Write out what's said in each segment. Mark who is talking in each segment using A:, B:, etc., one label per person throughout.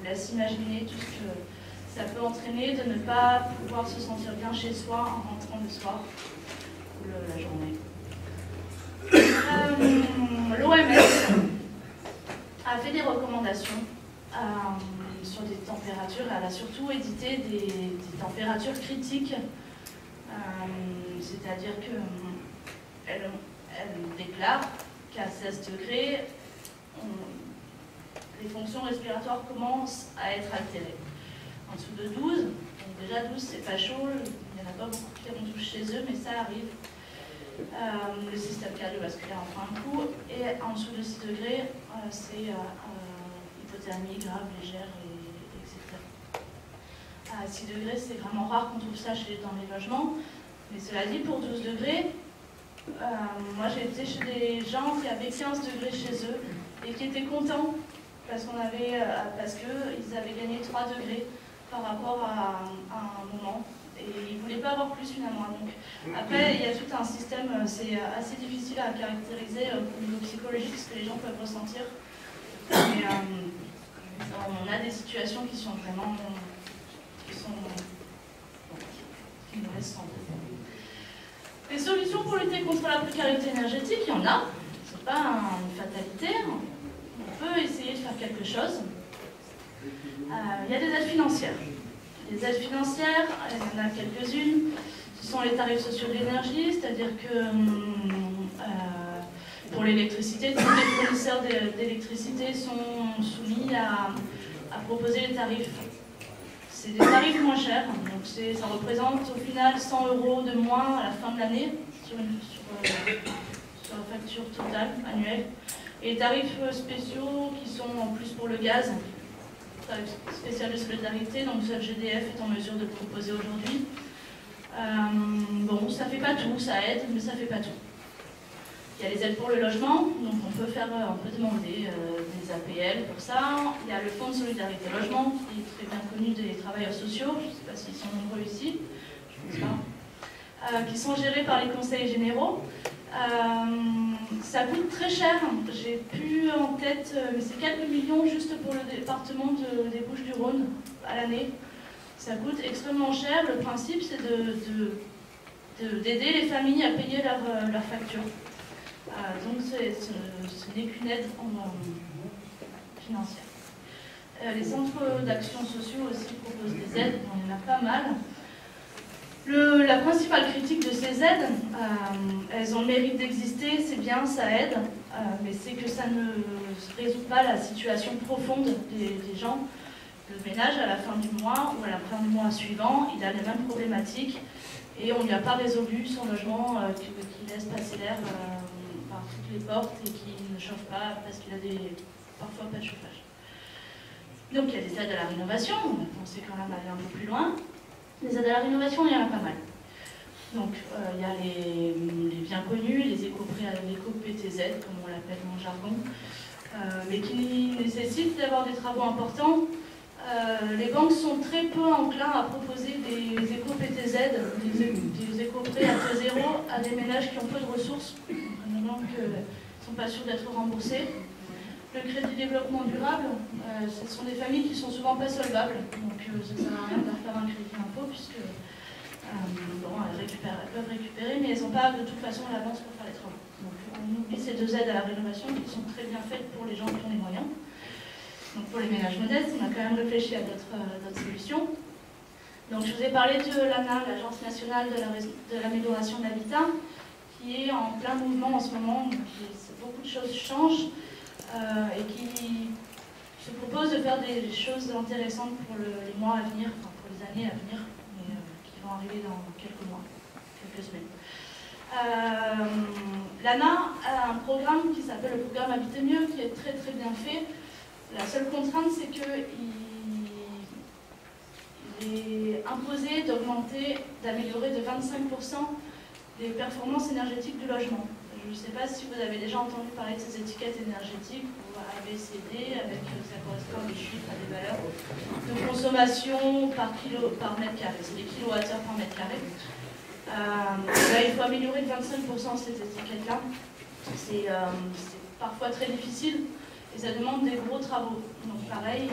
A: laisse imaginer tout ce que ça peut entraîner de ne pas pouvoir se sentir bien chez soi en rentrant le soir ou la journée. L'OMS a fait des recommandations sur des températures. Elle a surtout édité des températures critiques, c'est-à-dire qu'elle déclare qu'à 16 degrés, les fonctions respiratoires commencent à être altérées. En dessous de 12, donc déjà 12 c'est pas chaud, il n'y en a pas beaucoup qui en touchent chez eux, mais ça arrive. Le système cardiovasculaire en prend un coup, et en dessous de 6 degrés, c'est hypothermie grave, légère, etc. À 6 degrés, c'est vraiment rare qu'on trouve ça dans les logements, mais cela dit, pour 12 degrés, moi j'ai été chez des gens qui avaient 15 degrés chez eux et qui étaient contents parce qu'ils avaient gagné 3 degrés par rapport à un moment. Et ils ne voulaient pas avoir plus finalement. Donc, après, il y a tout un système, c'est assez difficile à caractériser au niveau psychologique ce que les gens peuvent ressentir. Mais on a des situations qui sont vraiment qui nous restent. Les solutions pour lutter contre la précarité énergétique, il y en a. Ce n'est pas une fatalité. On peut essayer de faire quelque chose. Il y a des aides financières. Les aides financières, il y en a quelques-unes. Ce sont les tarifs sociaux de l'énergie, c'est-à-dire que pour l'électricité, tous les fournisseurs d'électricité sont soumis à proposer les tarifs. C'est des tarifs moins chers, donc ça représente au final 100 € de moins à la fin de l'année sur la facture totale annuelle. Et les tarifs spéciaux qui sont en plus pour le gaz, spécial de solidarité, donc seul GDF est en mesure de proposer aujourd'hui. Bon, ça fait pas tout, ça aide, mais ça fait pas tout. Il y a les aides pour le logement, donc on peut demander des APL pour ça. Il y a le fonds de solidarité logement, qui est très bien connu des travailleurs sociaux, je ne sais pas s'ils sont nombreux ici, je ne pense pas, qui sont gérés par les conseils généraux. Ça coûte très cher, j'ai plus en tête, mais c'est quelques millions juste pour le département des Bouches-du-Rhône à l'année. Ça coûte extrêmement cher. Le principe, c'est d'aider les familles à payer leurs factures. Donc ce n'est qu'une aide financière. Les centres d'action sociaux aussi proposent des aides, il y en a pas mal. La principale critique de ces aides, elles ont le mérite d'exister, c'est bien, ça aide, mais c'est que ça ne résout pas la situation profonde des gens. Le ménage, à la fin du mois ou à la fin du mois suivant, il a les mêmes problématiques et on ne lui a pas résolu son logement qui laisse passer l'air par toutes les portes et qui ne chauffe pas parce qu'il a parfois pas de chauffage. Donc il y a des aides à la rénovation, on a pensé quand même aller un peu plus loin. Les aides à la rénovation, il y en a pas mal. Donc il y a les bien connus, les éco-PTZ, comme on l'appelle dans le jargon, mais qui nécessitent d'avoir des travaux importants. Les banques sont très peu enclins à proposer des éco-PTZ, des éco-prêts à taux zéro à des ménages qui ont peu de ressources, vraiment qui ne sont pas sûrs d'être remboursés. Le crédit développement durable, ce sont des familles qui sont souvent pas solvables, donc ça ne sert à rien de leur faire un crédit impôt puisque elles peuvent récupérer, mais elles n'ont pas de toute façon l'avance pour faire les travaux. Donc on oublie ces deux aides à la rénovation qui sont très bien faites pour les gens qui ont les moyens. Donc pour les ménages modestes, on a quand même réfléchi à d'autres solutions. Donc je vous ai parlé de l'ANA, l'Agence nationale de l'amélioration de l'habitat, qui est en plein mouvement en ce moment, donc beaucoup de choses changent. Et qui se propose de faire des choses intéressantes pour les mois à venir, enfin pour les années à venir, mais qui vont arriver dans quelques mois, quelques semaines. L'ANA a un programme qui s'appelle le programme Habiter mieux, qui est très très bien fait. La seule contrainte, c'est qu'il est imposé d'améliorer de 25% les performances énergétiques du logement. Je ne sais pas si vous avez déjà entendu parler de ces étiquettes énergétiques ou ABCD, avec ça correspond des chiffres à des valeurs de consommation par mètre carré. C'est des kilowattheures par mètre carré. Là, il faut améliorer de 25% cette étiquette-là. C'est parfois très difficile et ça demande des gros travaux. Donc pareil,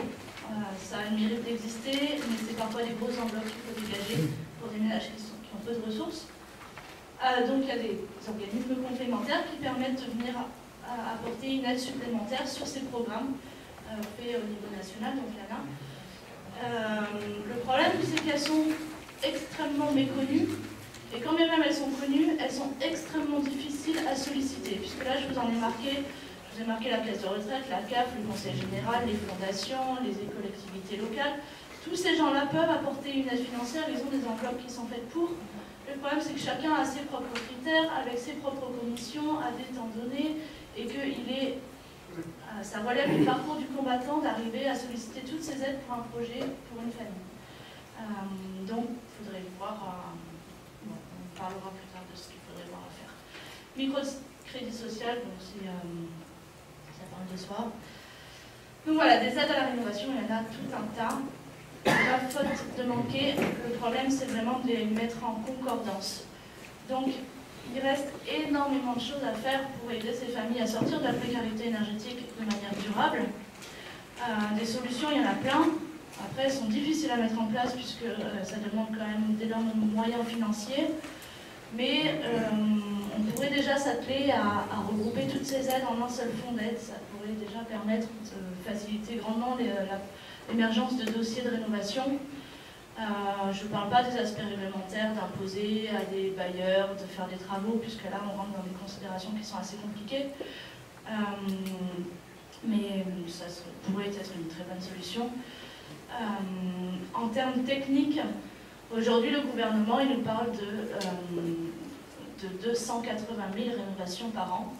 A: Ça a le mérite d'exister, mais c'est parfois des grosses enveloppes qu'il faut dégager pour des ménages qui ont peu de ressources. Donc il y a des organismes complémentaires qui permettent de venir apporter une aide supplémentaire sur ces programmes faits au niveau national, donc l'ANA. Le problème, c'est qu'elles sont extrêmement méconnues, et quand bien même elles sont connues, elles sont extrêmement difficiles à solliciter, puisque là je vous en ai marqué, la caisse de retraite, la CAF, le conseil général, les fondations, les collectivités locales. Tous ces gens-là peuvent apporter une aide financière, ils ont des enveloppes qui sont faites pour. Le problème, c'est que chacun a ses propres critères, avec ses propres commissions, à des temps donnés, et que ça relève du parcours du combattant d'arriver à solliciter toutes ces aides pour un projet, pour une famille. Donc, il faudrait voir, on parlera plus tard de ce qu'il faudrait voir à faire. Microcrédit social, donc ça parle de soi. Donc voilà, des aides à la rénovation, il y en a tout un tas. La faute de manquer, le problème c'est vraiment de les mettre en concordance. Donc il reste énormément de choses à faire pour aider ces familles à sortir de la précarité énergétique de manière durable. Des solutions, il y en a plein. Après, elles sont difficiles à mettre en place puisque ça demande quand même d'énormes moyens financiers. Mais on pourrait déjà s'atteler à regrouper toutes ces aides en un seul fonds d'aide. Ça pourrait déjà permettre de faciliter grandement l'émergence de dossiers de rénovation. Je ne parle pas des aspects réglementaires, d'imposer à des bailleurs de faire des travaux, puisque là on rentre dans des considérations qui sont assez compliquées. Mais ça pourrait être une très bonne solution. En termes techniques, aujourd'hui le gouvernement il nous parle de 280 000 rénovations par an.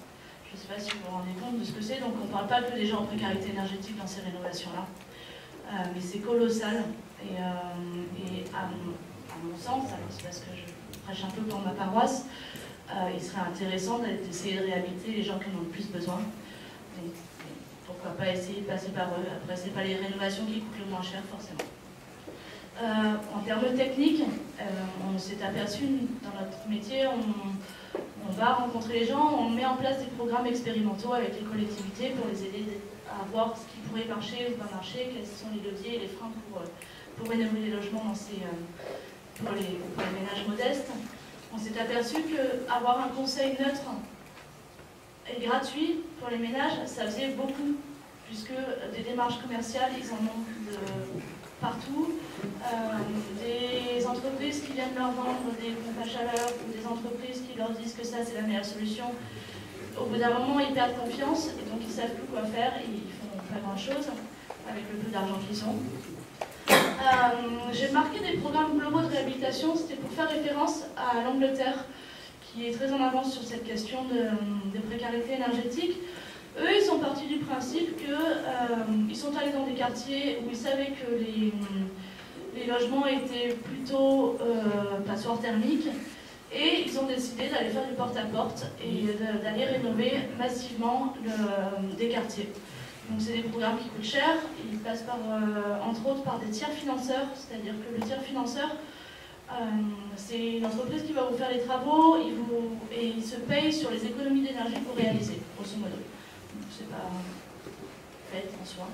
A: Je ne sais pas si vous vous rendez compte de ce que c'est, donc on ne parle pas que des gens en précarité énergétique dans ces rénovations-là. Mais c'est colossal. Et à mon sens, alors c'est parce que je prêche un peu pour ma paroisse, il serait intéressant d'essayer de réhabiliter les gens qui en ont le plus besoin. Donc, pourquoi pas essayer de passer par eux. Après, ce n'est pas les rénovations qui coûtent le moins cher, forcément. En termes techniques, on s'est aperçu dans notre métier, on va rencontrer les gens, on met en place des programmes expérimentaux avec les collectivités pour les aider à voir ce qui pourrait marcher ou pas marcher, quels sont les leviers et les freins pour rénover les logements pour les ménages modestes. On s'est aperçu qu'avoir un conseil neutre et gratuit pour les ménages, ça faisait beaucoup, puisque des démarches commerciales, ils en ont partout. Des entreprises qui viennent leur vendre des pompes à chaleur ou des entreprises qui leur disent que ça c'est la meilleure solution. Au bout d'un moment, ils perdent confiance et donc ils ne savent plus quoi faire et ils font pas grand-chose avec le peu d'argent qu'ils ont. J'ai marqué des programmes globaux de réhabilitation, c'était pour faire référence à l'Angleterre qui est très en avance sur cette question de précarité énergétique. Eux, ils sont partis du principe qu'ils sont allés dans des quartiers où ils savaient que les logements étaient plutôt passoires thermiques et ils ont décidé d'aller faire du porte-à-porte et d'aller rénover massivement des quartiers. Donc c'est des programmes qui coûtent cher, ils passent entre autres par des tiers financeurs, c'est-à-dire que le tiers financeur, c'est une entreprise qui va vous faire les travaux et il se paye sur les économies d'énergie que vous réalisez, grosso modo. C'est pas fait en soi.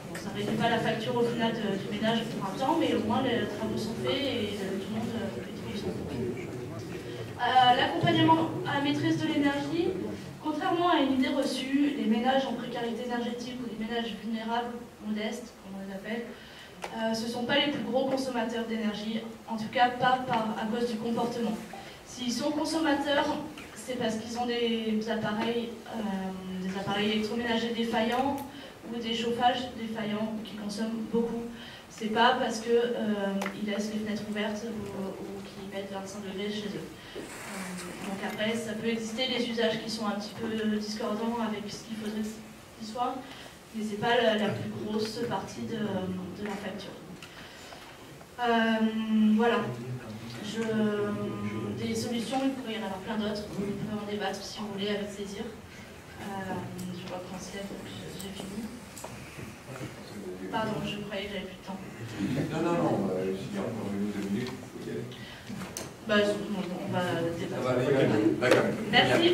A: Bon, ça ne réduit pas la facture au final du ménage pour un temps, mais au moins les travaux sont faits et tout le monde utilise son compte. L'accompagnement à la maîtrise de l'énergie, contrairement à une idée reçue, les ménages en précarité énergétique ou les ménages vulnérables, modestes, comme on les appelle, ce ne sont pas les plus gros consommateurs d'énergie, en tout cas pas à cause du comportement. S'ils sont consommateurs, c'est parce qu'ils ont des appareils électroménagers défaillants ou des chauffages défaillants qui consomment beaucoup. C'est pas parce qu'ils laissent les fenêtres ouvertes ou qu'ils mettent 25 degrés chez eux. Donc après, ça peut exister des usages qui sont un petit peu discordants avec ce qu'il faudrait qu'ils soient, mais c'est pas la plus grosse partie de la facture. Voilà. Des solutions, il pourrait y en avoir plein d'autres. On peut en débattre si vous voulez avec plaisir. Je vois qu'on se lève, donc j'ai fini. Pardon, je croyais que j'avais plus de temps.
B: Non, s'il y a encore une ou deux minutes, il faut y aller.
A: On va débattre.
B: D'accord.
A: Merci.